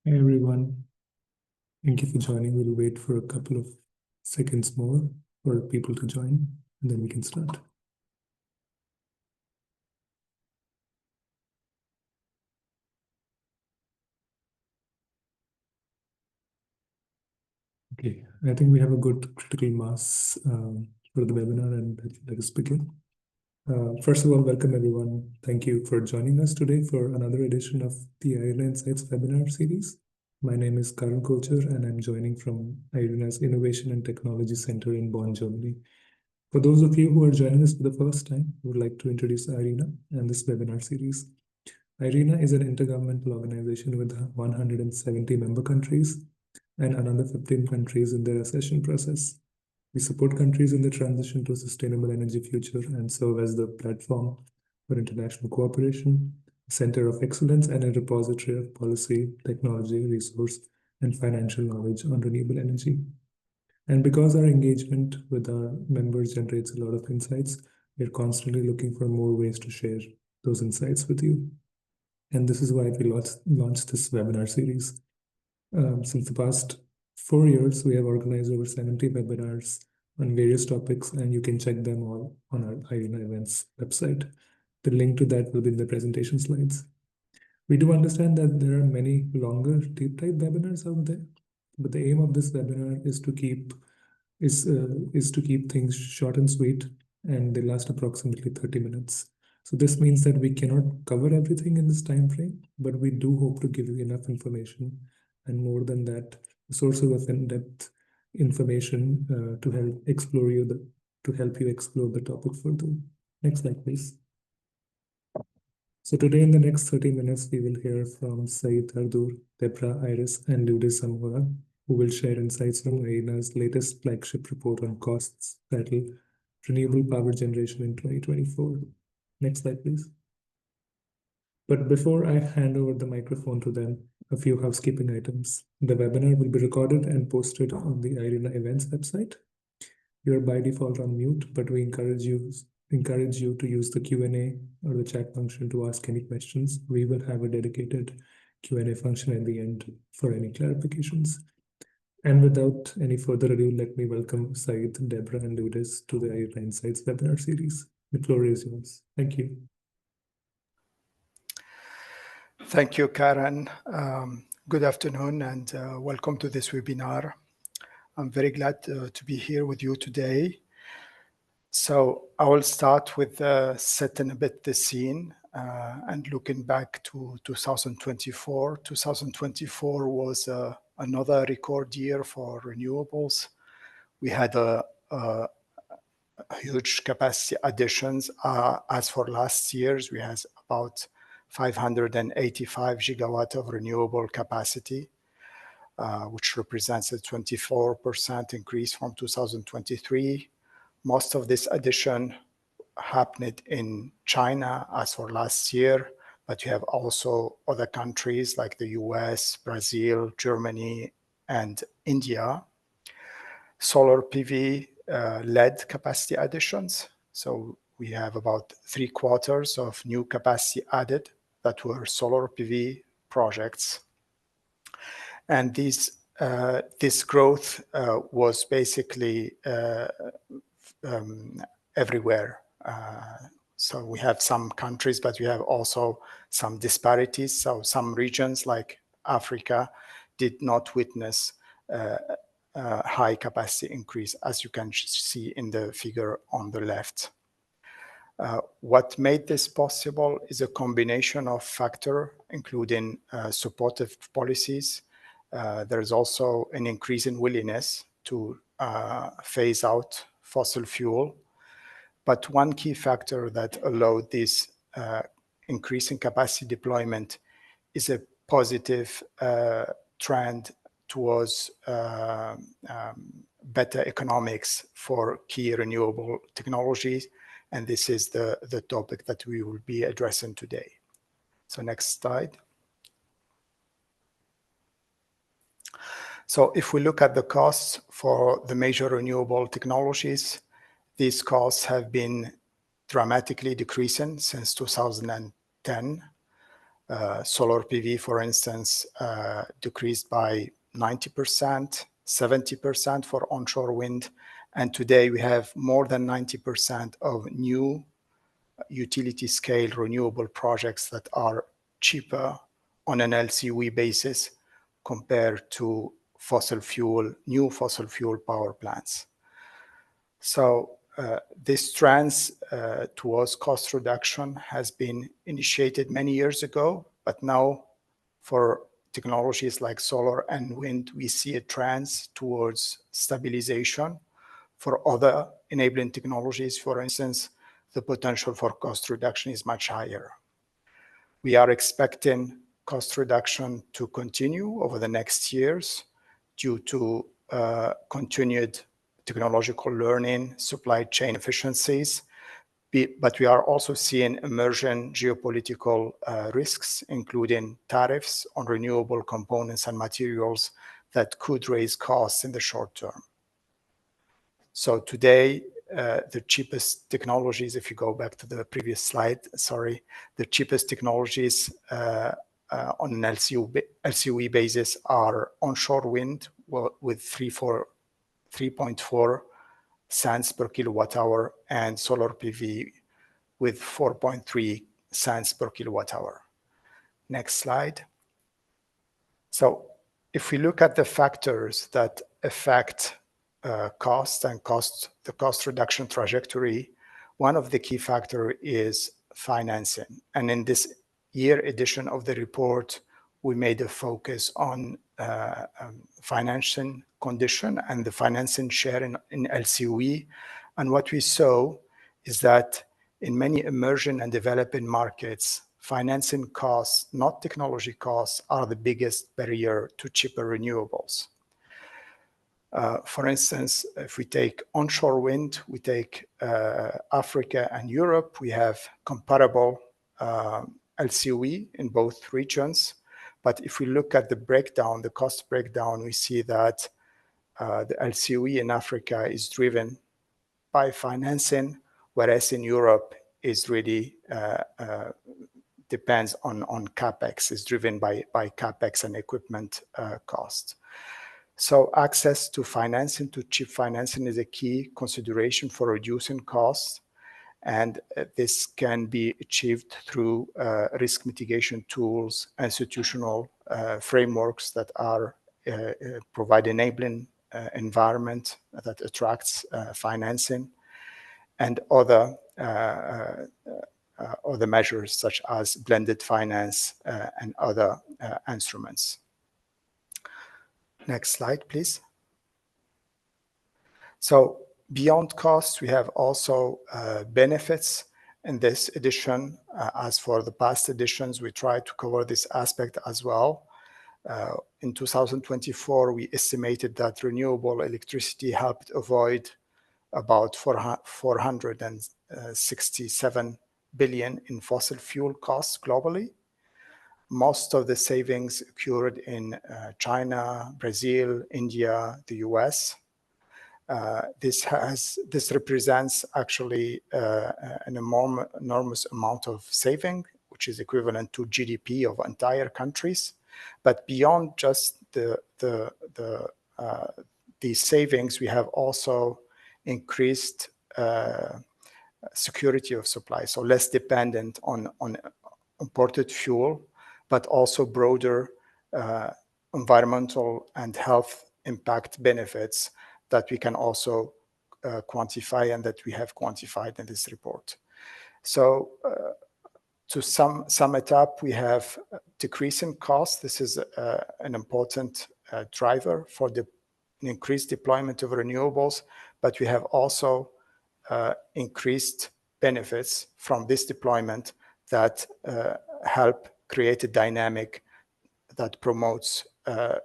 Hey everyone, thank you for joining. We'll wait for a couple of seconds more for people to join, and then we can start. Okay, I think we have a good critical mass for the webinar, and let us begin. First of all, welcome everyone. Thank you for joining us today for another edition of the IRENA Insights webinar series. My name is Karan Kocher, and I'm joining from IRENA's Innovation and Technology Center in Bonn, Germany. For those of you who are joining us for the first time, I would like to introduce IRENA and this webinar series. IRENA is an intergovernmental organization with 170 member countries and another 15 countries in their accession process. We support countries in the transition to a sustainable energy future and serve as the platform for international cooperation, a center of excellence, and a repository of policy, technology, resource, and financial knowledge on renewable energy. And because our engagement with our members generates a lot of insights, we're constantly looking for more ways to share those insights with you. And this is why we launched this webinar series. Since the past 4 years, we have organized over 70 webinars on various topics, and you can check them all on our IRENA events website. The link to that will be in the presentation slides. We do understand that there are many longer deep dive webinars out there, but the aim of this webinar is to keep things short and sweet, and they last approximately 30 minutes. So this means that we cannot cover everything in this time frame, but we do hope to give you enough information, and more than that, sources of in-depth information to help you explore the topic further. Next slide, please. So today in the next 30 minutes, we will hear from Saeed Ardur, Debra, Iris, and Lourdes Zamora, who will share insights from IRENA's latest flagship report on costs titled Renewable Power Generation in 2024. Next slide, please. But before I hand over the microphone to them, a few housekeeping items. The webinar will be recorded and posted on the IRENA events website. You are by default on mute, but we encourage you to use the Q&A or the chat function to ask any questions. We will have a dedicated Q&A function at the end for any clarifications. And without any further ado, let me welcome Saeed, Debra, and Lourdes to the IRENA Insights webinar series. The floor is yours. Thank you. Thank you, Karen. Good afternoon and welcome to this webinar. I'm very glad to be here with you today. So I will start with setting a bit the scene and looking back to 2024. 2024 was another record year for renewables. We had a huge capacity additions. As for last year's, we had about 585 gigawatt of renewable capacity, which represents a 24% increase from 2023. Most of this addition happened in China as for last year, but you have also other countries like the US, Brazil, Germany, and India. Solar PV led capacity additions. So we have about 3/4 of new capacity added that were solar PV projects. And this growth was basically everywhere. So we have some countries, but we have also some disparities. So some regions like Africa did not witness high capacity increase, as you can see in the figure on the left. What made this possible is a combination of factors, including supportive policies. There's also an increase in willingness to phase out fossil fuel. But one key factor that allowed this increase in capacity deployment is a positive trend towards better economics for key renewable technologies. And this is the topic that we will be addressing today. So next slide. So if we look at the costs for the major renewable technologies, these costs have been dramatically decreasing since 2010. Solar PV, for instance, decreased by 90%, 70% for onshore wind. And today we have more than 90% of new utility scale renewable projects that are cheaper on an LCOE basis compared to new fossil fuel power plants. So this trend towards cost reduction has been initiated many years ago, but now for technologies like solar and wind, we see a trend towards stabilization. For other enabling technologies, for instance, the potential for cost reduction is much higher. We are expecting cost reduction to continue over the next years due to continued technological learning, supply chain efficiencies, but we are also seeing emerging geopolitical risks, including tariffs on renewable components and materials that could raise costs in the short term. So today, the cheapest technologies, if you go back to the previous slide, sorry, the cheapest technologies on an LCOE basis are onshore wind with 3.4 cents per kilowatt hour and solar PV with 4.3 cents per kilowatt hour. Next slide. So if we look at the factors that affect cost and the cost reduction trajectory, one of the key factors is financing. And in this year edition of the report, we made a focus on financing condition and the financing share in LCOE. And what we saw is that in many emerging and developing markets, financing costs, not technology costs, are the biggest barrier to cheaper renewables. For instance, if we take onshore wind, we take Africa and Europe, we have comparable LCOE in both regions. But if we look at the breakdown, the cost breakdown, we see that the LCOE in Africa is driven by financing, whereas in Europe is really depends on CapEx, is driven by CapEx and equipment cost. So access to financing, to cheap financing, is a key consideration for reducing costs. And this can be achieved through risk mitigation tools, institutional frameworks that are provide enabling environment that attracts financing, and other measures such as blended finance and other instruments. Next slide, please. So beyond costs, we have also benefits in this edition. As for the past editions, we try to cover this aspect as well. In 2024, we estimated that renewable electricity helped avoid about 467 billion in fossil fuel costs globally. Most of the savings occurred in China, Brazil, India, the US. This represents actually an enormous amount of saving, which is equivalent to GDP of entire countries. But beyond just these savings, we have also increased security of supply, so less dependent on imported fuel, but also broader environmental and health impact benefits that we can also quantify and that we have quantified in this report. So to sum it up, we have decreasing costs. This is an important driver for the increased deployment of renewables, but we have also increased benefits from this deployment that help create a dynamic that promotes a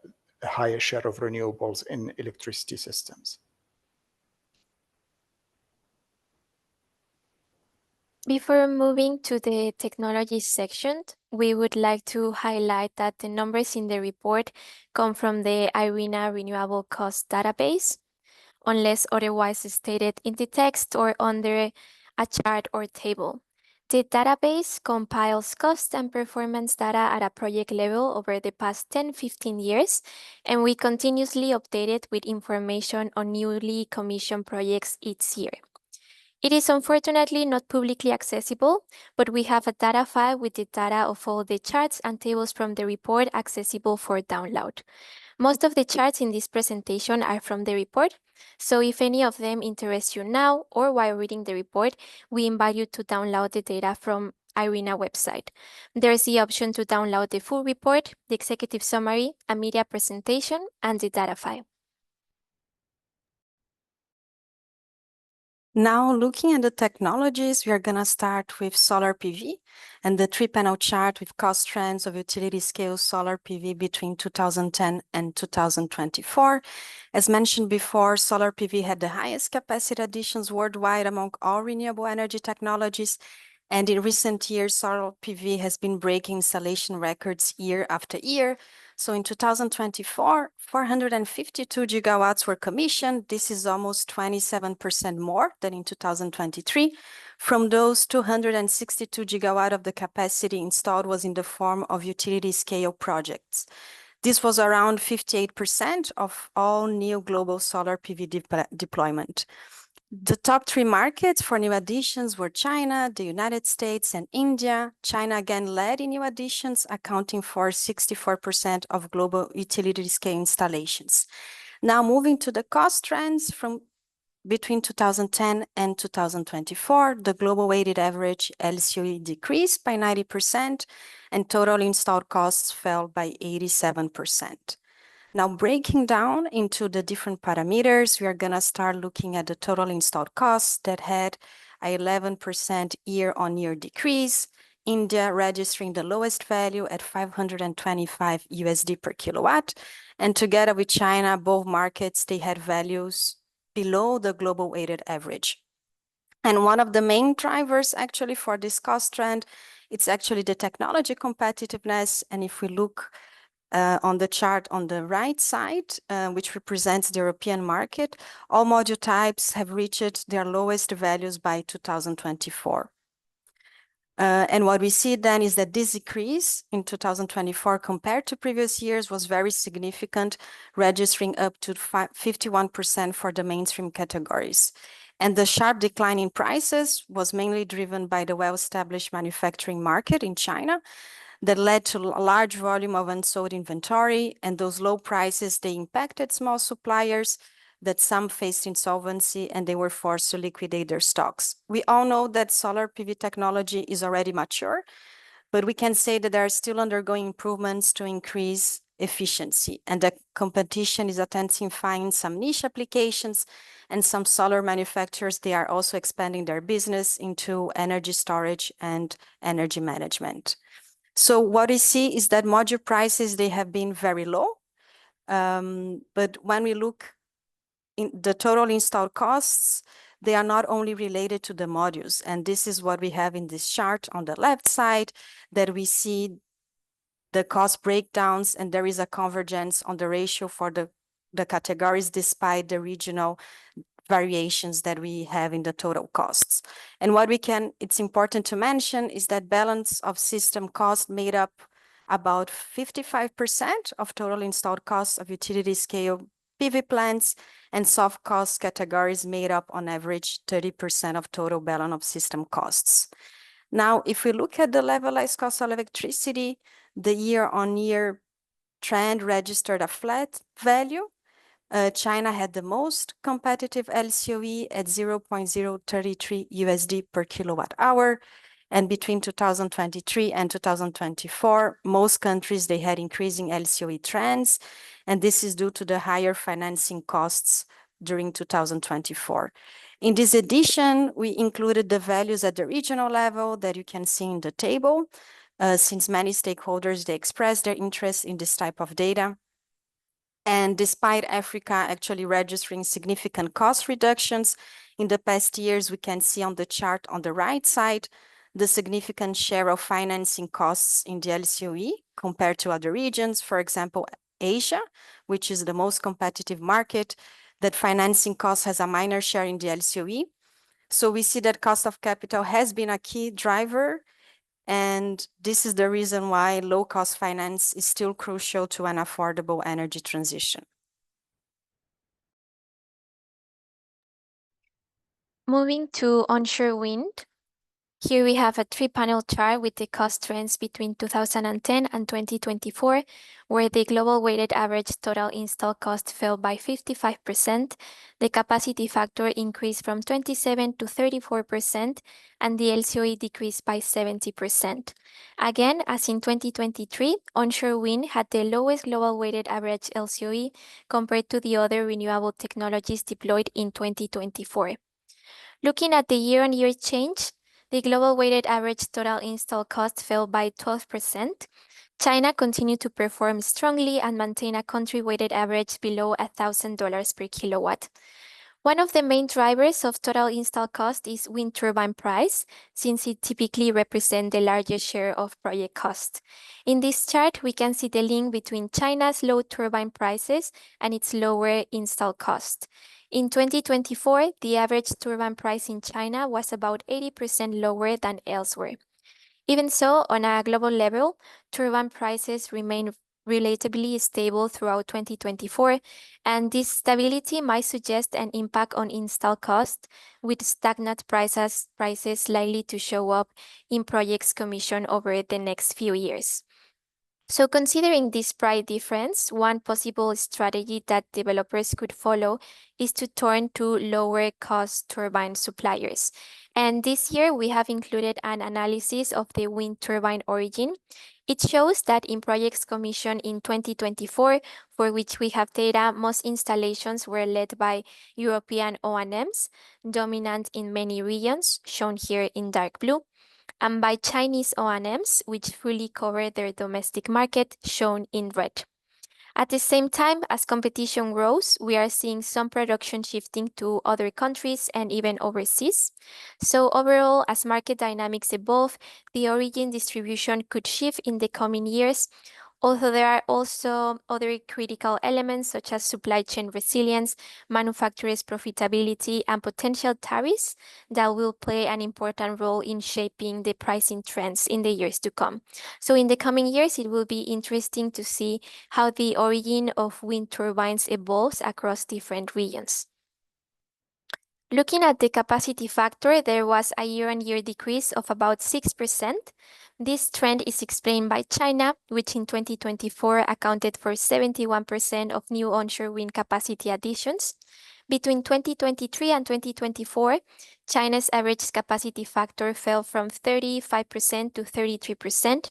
higher share of renewables in electricity systems. Before moving to the technology section, we would like to highlight that the numbers in the report come from the IRENA Renewable Costs database, unless otherwise stated in the text or under a chart or table. The database compiles cost and performance data at a project level over the past 10-15 years, and we continuously update it with information on newly commissioned projects each year. It is unfortunately not publicly accessible, but we have a data file with the data of all the charts and tables from the report accessible for download. Most of the charts in this presentation are from the report, so if any of them interest you now or while reading the report, we invite you to download the data from IRENA website. There is the option to download the full report, the executive summary, a media presentation, and the data file. Now, looking at the technologies, we are going to start with solar PV and the three-panel chart with cost trends of utility-scale solar PV between 2010 and 2024. As mentioned before, solar PV had the highest capacity additions worldwide among all renewable energy technologies. And in recent years, solar PV has been breaking installation records year after year. So in 2024, 452 gigawatts were commissioned. This is almost 27% more than in 2023. From those, 262 gigawatts of the capacity installed was in the form of utility scale projects. This was around 58% of all new global solar PV deployment. The top three markets for new additions were China, the United States, and India. China again led in new additions, accounting for 64% of global utility scale installations. Now moving to the cost trends from between 2010 and 2024, the global weighted average LCOE decreased by 90% and total installed costs fell by 87%. Now, breaking down into the different parameters, we are going to start looking at the total installed costs that had an 11% year-on-year decrease. India registering the lowest value at $525 per kilowatt. And together with China, both markets, they had values below the global weighted average. And one of the main drivers actually for this cost trend, it's actually the technology competitiveness. And if we look on the chart on the right side, which represents the European market, all module types have reached their lowest values by 2024. And what we see then is that this decrease in 2024 compared to previous years was very significant, registering up to 51% for the mainstream categories. And the sharp decline in prices was mainly driven by the well-established manufacturing market in China, that led to a large volume of unsold inventory, and those low prices, they impacted small suppliers that some faced insolvency and they were forced to liquidate their stocks. We all know that solar PV technology is already mature, but we can say that they are still undergoing improvements to increase efficiency, and the competition is intensifying some niche applications, and some solar manufacturers, they are also expanding their business into energy storage and energy management. So what we see is that module prices, they have been very low. But when we look in the total installed costs, they are not only related to the modules. And this is what we have in this chart on the left side, that we see the cost breakdowns, and there is a convergence on the ratio for the categories despite the regional variations that we have in the total costs. And what it's important to mention is that balance of system cost made up about 55% of total installed costs of utility scale PV plants, and soft cost categories made up on average 30% of total balance of system costs. Now, if we look at the levelized cost of electricity, the year-on-year trend registered a flat value. China had the most competitive LCOE at $0.033 per kilowatt hour. And between 2023 and 2024, most countries, they had increasing LCOE trends. And this is due to the higher financing costs during 2024. In this edition, we included the values at the regional level that you can see in the table, since many stakeholders, they expressed their interest in this type of data. And despite Africa actually registering significant cost reductions in the past years, we can see on the chart on the right side, the significant share of financing costs in the LCOE compared to other regions. For example, Asia, which is the most competitive market, that financing cost has a minor share in the LCOE. So we see that cost of capital has been a key driver, and this is the reason why low-cost finance is still crucial to an affordable energy transition. Moving to onshore wind, here we have a three-panel chart with the cost trends between 2010 and 2024, where the global weighted average total install cost fell by 55%, the capacity factor increased from 27 to 34%, and the LCOE decreased by 70%. Again, as in 2023, onshore wind had the lowest global weighted average LCOE compared to the other renewable technologies deployed in 2024. Looking at the year-on-year change, the global weighted average total install cost fell by 12%. China continued to perform strongly and maintain a country weighted average below $1,000 per kilowatt. One of the main drivers of total install cost is wind turbine price, since it typically represents the largest share of project cost. In this chart, we can see the link between China's low turbine prices and its lower install cost. In 2024, the average turbine price in China was about 80% lower than elsewhere. Even so, on a global level, turbine prices remain relatively stable throughout 2024, and this stability might suggest an impact on install cost, with stagnant prices likely to show up in projects commissioned over the next few years. So considering this price difference, one possible strategy that developers could follow is to turn to lower cost turbine suppliers. And this year we have included an analysis of the wind turbine origin. It shows that in projects commissioned in 2024, for which we have data, most installations were led by European O&Ms, dominant in many regions, shown here in dark blue, and by Chinese O&Ms, which fully cover their domestic market, shown in red. At the same time, as competition grows, we are seeing some production shifting to other countries and even overseas. So overall, as market dynamics evolve, the origin distribution could shift in the coming years, although there are also other critical elements such as supply chain resilience, manufacturers' profitability, and potential tariffs that will play an important role in shaping the pricing trends in the years to come. So in the coming years, it will be interesting to see how the origin of wind turbines evolves across different regions. Looking at the capacity factor, there was a year-on-year decrease of about 6%. This trend is explained by China, which in 2024 accounted for 71% of new onshore wind capacity additions. Between 2023 and 2024, China's average capacity factor fell from 35% to 33%.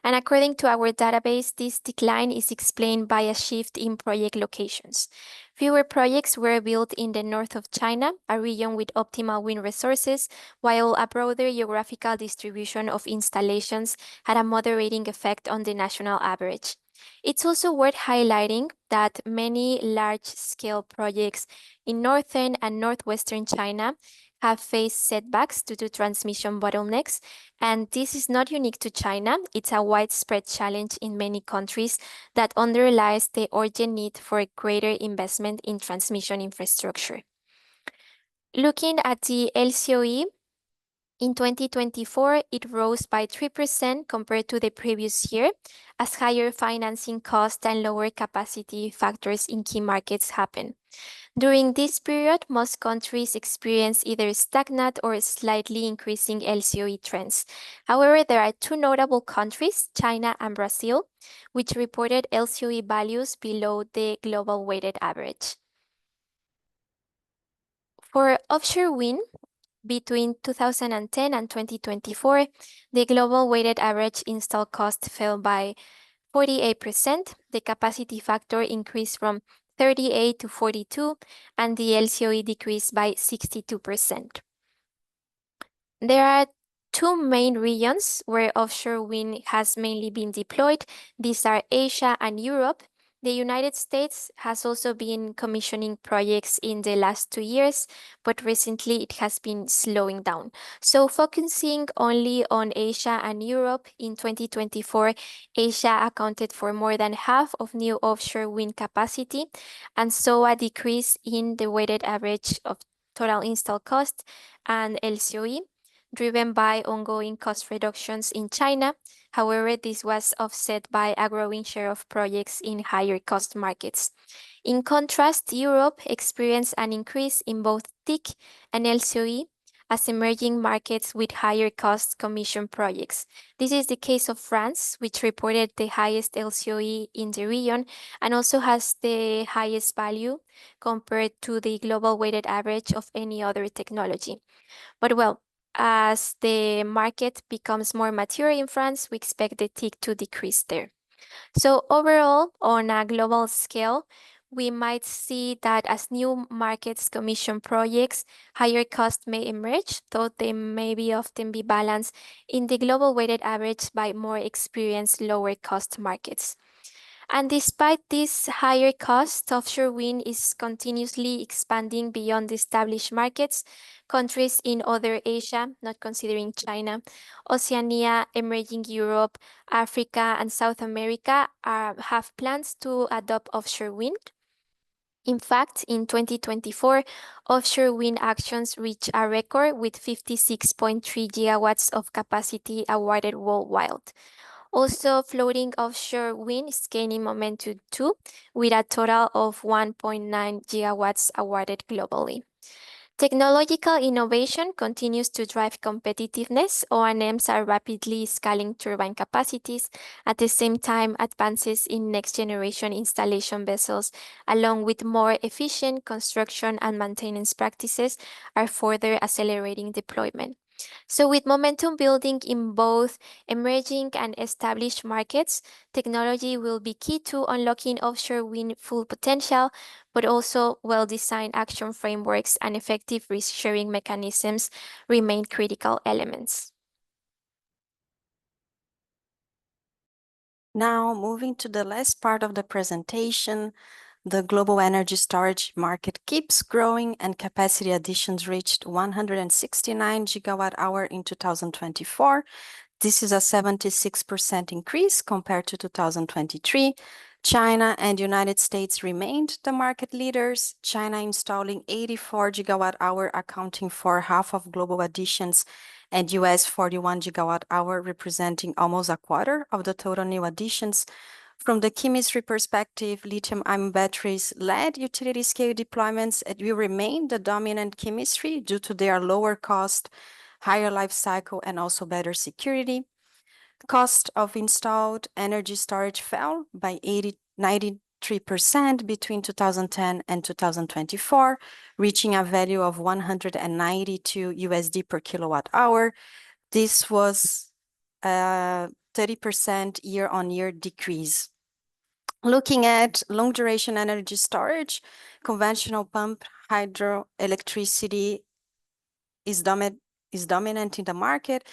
And according to our database, this decline is explained by a shift in project locations. Fewer projects were built in the north of China, a region with optimal wind resources, while a broader geographical distribution of installations had a moderating effect on the national average. It's also worth highlighting that many large-scale projects in northern and northwestern China have faced setbacks due to transmission bottlenecks, and this is not unique to China. It's a widespread challenge in many countries that underlies the urgent need for greater investment in transmission infrastructure. Looking at the LCOE, in 2024, it rose by 3% compared to the previous year, as higher financing costs and lower capacity factors in key markets happen. During this period, most countries experience either stagnant or slightly increasing LCOE trends. However, there are two notable countries, China and Brazil, which reported LCOE values below the global weighted average. For offshore wind, between 2010 and 2024, the global weighted average install cost fell by 48%, the capacity factor increased from 38 to 42, and the LCOE decreased by 62%. There are two main regions where offshore wind has mainly been deployed. These are Asia and Europe. The United States has also been commissioning projects in the last 2 years, but recently it has been slowing down. So focusing only on Asia and Europe, in 2024, Asia accounted for more than half of new offshore wind capacity and saw a decrease in the weighted average of total install cost, and LCOE, driven by ongoing cost reductions in China. However, this was offset by a growing share of projects in higher cost markets. In contrast, Europe experienced an increase in both TIC and LCOE as emerging markets with higher cost commission projects. This is the case of France, which reported the highest LCOE in the region and also has the highest value compared to the global weighted average of any other technology. But well, as the market becomes more mature in France, we expect the TIC to decrease there. So overall, on a global scale, we might see that as new markets commission projects, higher costs may emerge, though they may often be balanced in the global weighted average by more experienced lower cost markets. And despite this higher cost, offshore wind is continuously expanding beyond the established markets. Countries in other Asia, not considering China, Oceania, emerging Europe, Africa, and South America have plans to adopt offshore wind. In fact, in 2024, offshore wind auctions reached a record with 56.3 gigawatts of capacity awarded worldwide. Also, floating offshore wind is gaining momentum too, with a total of 1.9 gigawatts awarded globally. Technological innovation continues to drive competitiveness. O&Ms are rapidly scaling turbine capacities. At the same time, advances in next-generation installation vessels, along with more efficient construction and maintenance practices, are further accelerating deployment. So with momentum building in both emerging and established markets, technology will be key to unlocking offshore wind full potential, but also well-designed action frameworks and effective risk-sharing mechanisms remain critical elements. Now, moving to the last part of the presentation, the global energy storage market keeps growing and capacity additions reached 169 gigawatt hour in 2024. This is a 76% increase compared to 2023. China and United States remained the market leaders, China installing 84 gigawatt hour, accounting for half of global additions, and US 41 gigawatt hour, representing almost a quarter of the total new additions. From the chemistry perspective, lithium-ion batteries led utility scale deployments and will remain the dominant chemistry due to their lower cost, higher life cycle, and also better security. Cost of installed energy storage fell by 93% between 2010 and 2024, reaching a value of $192 per kilowatt hour. This was a 30% year-on-year decrease. Looking at long-duration energy storage, conventional pump hydroelectricity is dominant in the market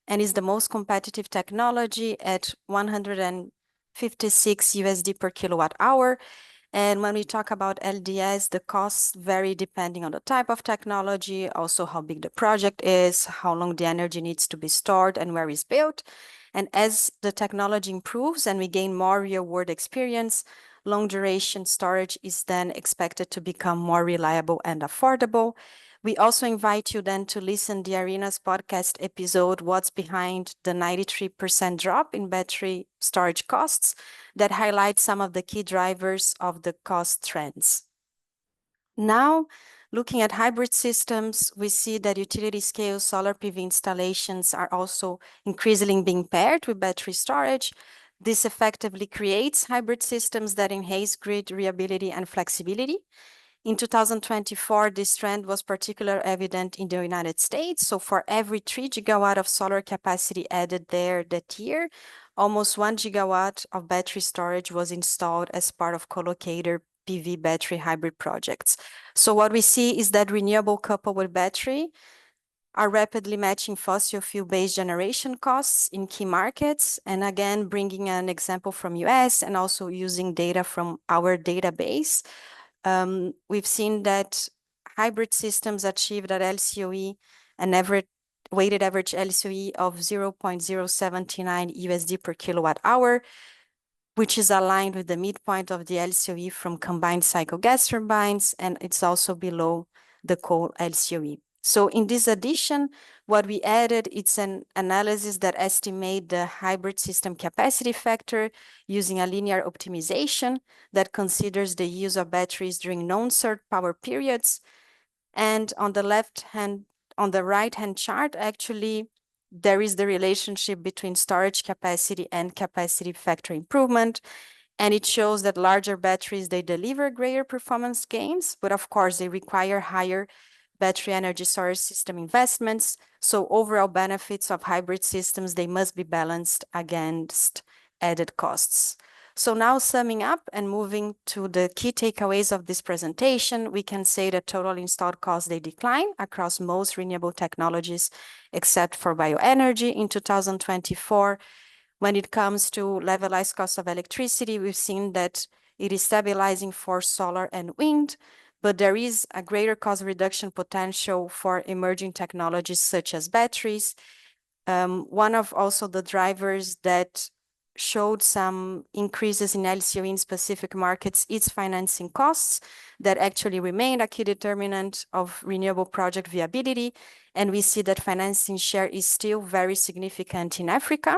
and is the most competitive technology at $156 per kilowatt hour. And when we talk about LDS, the costs vary depending on the type of technology, also how big the project is, how long the energy needs to be stored, and where it's built. And as the technology improves and we gain more real-world experience, long-duration storage is then expected to become more reliable and affordable. We also invite you then to listen to the IRENA's podcast episode, What's Behind the 93% Drop in Battery Storage Costs, that highlights some of the key drivers of the cost trends. Now, looking at hybrid systems, we see that utility scale solar PV installations are also increasingly being paired with battery storage. This effectively creates hybrid systems that enhance grid reliability and flexibility. In 2024, this trend was particularly evident in the United States. So for every 3 gigawatt of solar capacity added there that year, almost 1 gigawatt of battery storage was installed as part of co-located PV battery hybrid projects. So what we see is that renewable coupled with battery are rapidly matching fossil fuel-based generation costs in key markets. And again, bringing an example from US and also using data from our database. We've seen that hybrid systems achieved at LCOE, an average weighted average LCOE of $0.079 per kilowatt hour, which is aligned with the midpoint of the LCOE from combined cycle gas turbines, and it's also below the coal LCOE. So in this addition, what we added, it's an analysis that estimates the hybrid system capacity factor using a linear optimization that considers the use of batteries during non-surge power periods. And on the right-hand chart, actually, there is the relationship between storage capacity and capacity factor improvement. And it shows that larger batteries, they deliver greater performance gains, but of course they require higher battery energy storage system investments. So overall benefits of hybrid systems, they must be balanced against added costs. So now summing up and moving to the key takeaways of this presentation, we can say that total installed costs, they decline across most renewable technologies, except for bioenergy in 2024. When it comes to levelized cost of electricity, we've seen that it is stabilizing for solar and wind, but there is a greater cost reduction potential for emerging technologies such as batteries. One of also the drivers that showed some increases in LCOE in specific markets is financing costs that actually remain a key determinant of renewable project viability. And we see that financing share is still very significant in Africa.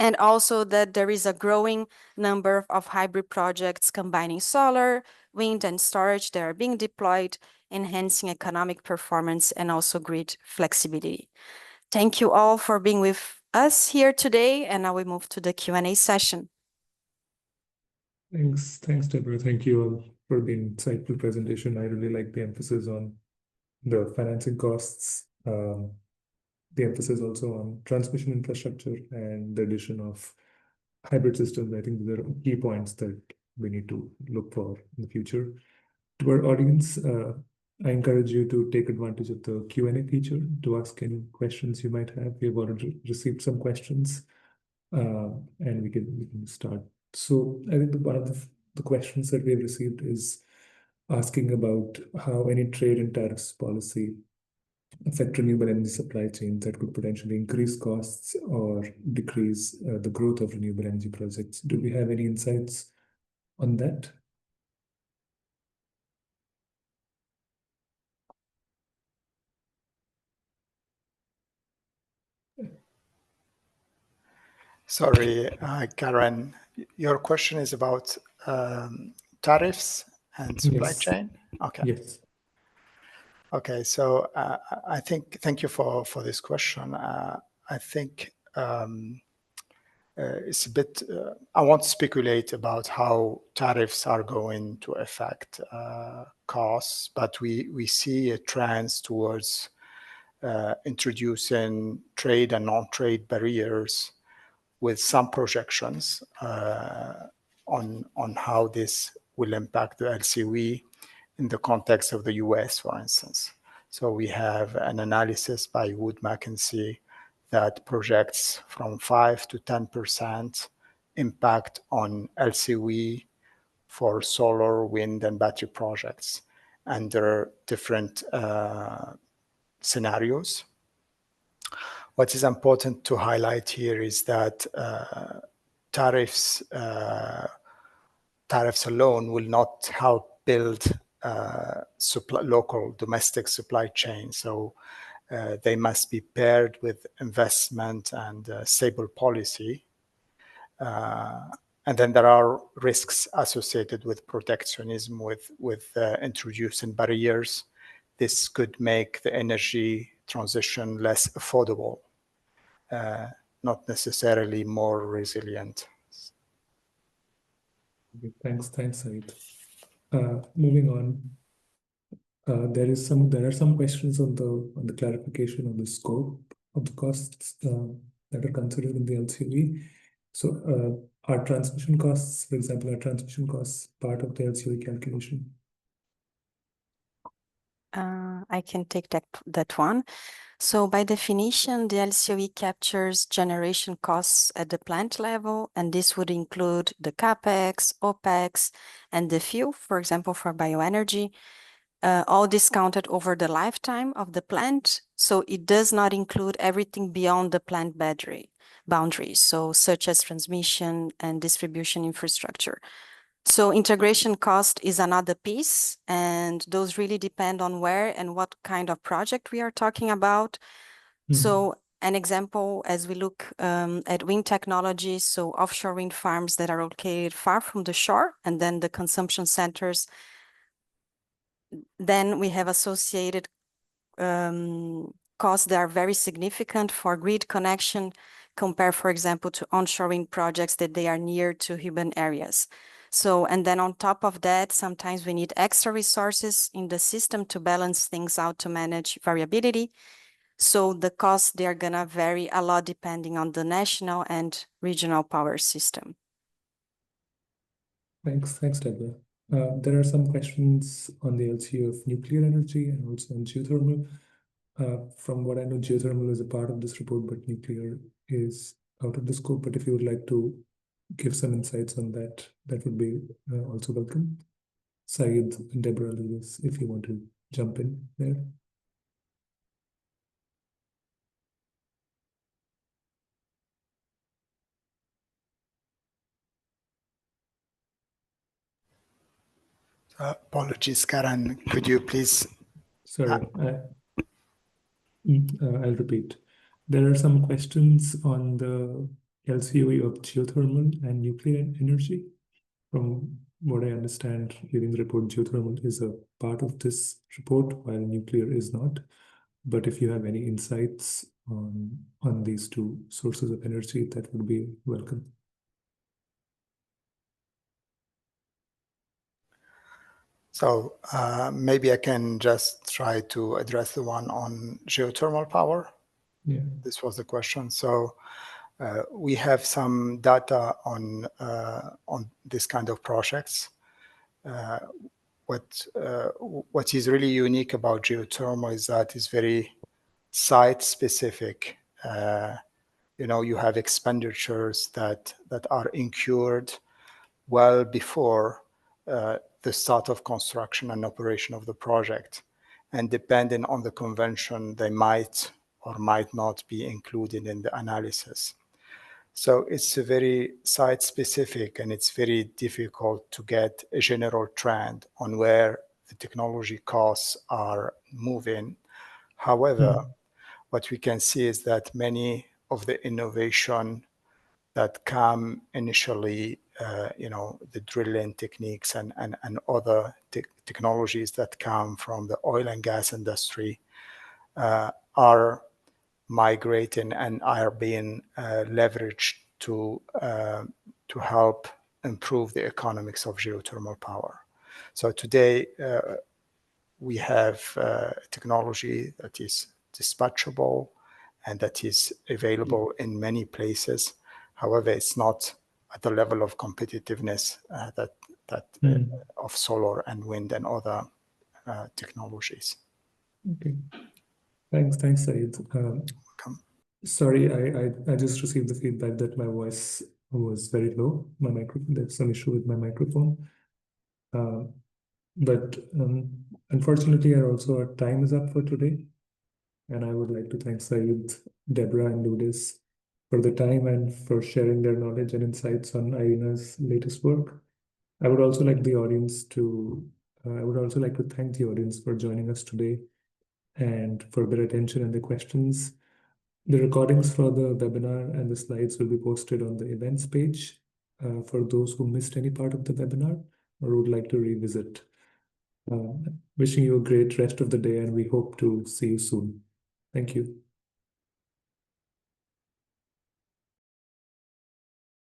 And also that there is a growing number of hybrid projects combining solar, wind, and storage that are being deployed, enhancing economic performance and also grid flexibility. Thank you all for being with us here today, and now we move to the Q&A session. Thanks, Deborah. Thank you all for the insightful presentation. I really like the emphasis on the financing costs, the emphasis also on transmission infrastructure and the addition of hybrid systems. I think these are key points that we need to look for in the future. To our audience, I encourage you to take advantage of the Q&A feature to ask any questions you might have. We have already received some questions, and we can start. So I think one of the questions that we have received is asking about how any trade and tariffs policy affect renewable energy supply chains that could potentially increase costs or decrease the growth of renewable energy projects. Do we have any insights on that? Sorry, Karen, your question is about tariffs and supply chain? Okay. Yes. Okay, so I think, thank you for this question. I think it's a bit, I won't speculate about how tariffs are going to affect costs, but we see a trend towards introducing trade and non-trade barriers with some projections on how this will impact the LCOE in the context of the US, for instance. So we have an analysis by Wood Mackenzie that projects from 5 to 10% impact on LCOE for solar, wind, and battery projects under different scenarios. What is important to highlight here is that tariffs alone will not help build local domestic supply chain. So they must be paired with investment and stable policy. And then there are risks associated with protectionism, with introducing barriers. This could make the energy transition less affordable, not necessarily more resilient. Thanks, Said. Moving on, there are some questions on the clarification on the scope of the costs that are considered in the LCOE. So, are transmission costs, for example, part of the LCOE calculation? I can take that one. So by definition, the LCOE captures generation costs at the plant level, and this would include the CapEx, OpEx, and the fuel, for example, for bioenergy, all discounted over the lifetime of the plant. So it does not include everything beyond the plant boundaries, so such as transmission and distribution infrastructure. So integration cost is another piece, and those really depend on where and what kind of project we are talking about. So an example, as we look at wind technology, so offshore wind farms that are located far from the shore, and then the consumption centers, then we have associated costs that are very significant for grid connection compared, for example, to onshore wind projects that they are near to urban areas. So, and then on top of that, sometimes we need extra resources in the system to balance things out to manage variability. So the costs, they are gonna vary a lot depending on the national and regional power system. Thanks, Deborah. There are some questions on the LCO of nuclear energy and also on geothermal. From what I know, geothermal is a part of this report, but nuclear is out of the scope. But if you would like to give some insights on that, that would be also welcome. Saeed, Deborah, Lewis, if you want to jump in there. Apologies, Karen. Could you please? Sorry, I'll repeat. There are some questions on the LCOE of geothermal and nuclear energy. From what I understand, reading the report, geothermal is a part of this report, while nuclear is not. But if you have any insights on these two sources of energy, that would be welcome. So maybe I can just try to address the one on geothermal power. Yeah. This was the question. So we have some data on this kind of projects. What is really unique about geothermal is that it's very site specific. You have expenditures that are incurred well before the start of construction and operation of the project. And depending on the convention, they might or might not be included in the analysis. So it's a very site specific, and it's very difficult to get a general trend on where the technology costs are moving. However, what we can see is that many of the innovation that come initially, the drilling techniques and other technologies that come from the oil and gas industry are migrating and are being leveraged to help improve the economics of geothermal power. So today we have technology that is dispatchable and that is available in many places. However, it's not at the level of competitiveness of solar and wind and other technologies. Okay. Thanks, Saeed. Welcome. Sorry, I just received the feedback that my voice was very low. My microphone, there's some issue with my microphone. But unfortunately, our time is up for today. And I would like to thank Saeed, Deborah, and Ludis for the time and for sharing their knowledge and insights on IRENA's latest work. I would also like to thank the audience for joining us today and for their attention and the questions. The recordings for the webinar and the slides will be posted on the events page for those who missed any part of the webinar or would like to revisit. Wishing you a great rest of the day, and we hope to see you soon. Thank you.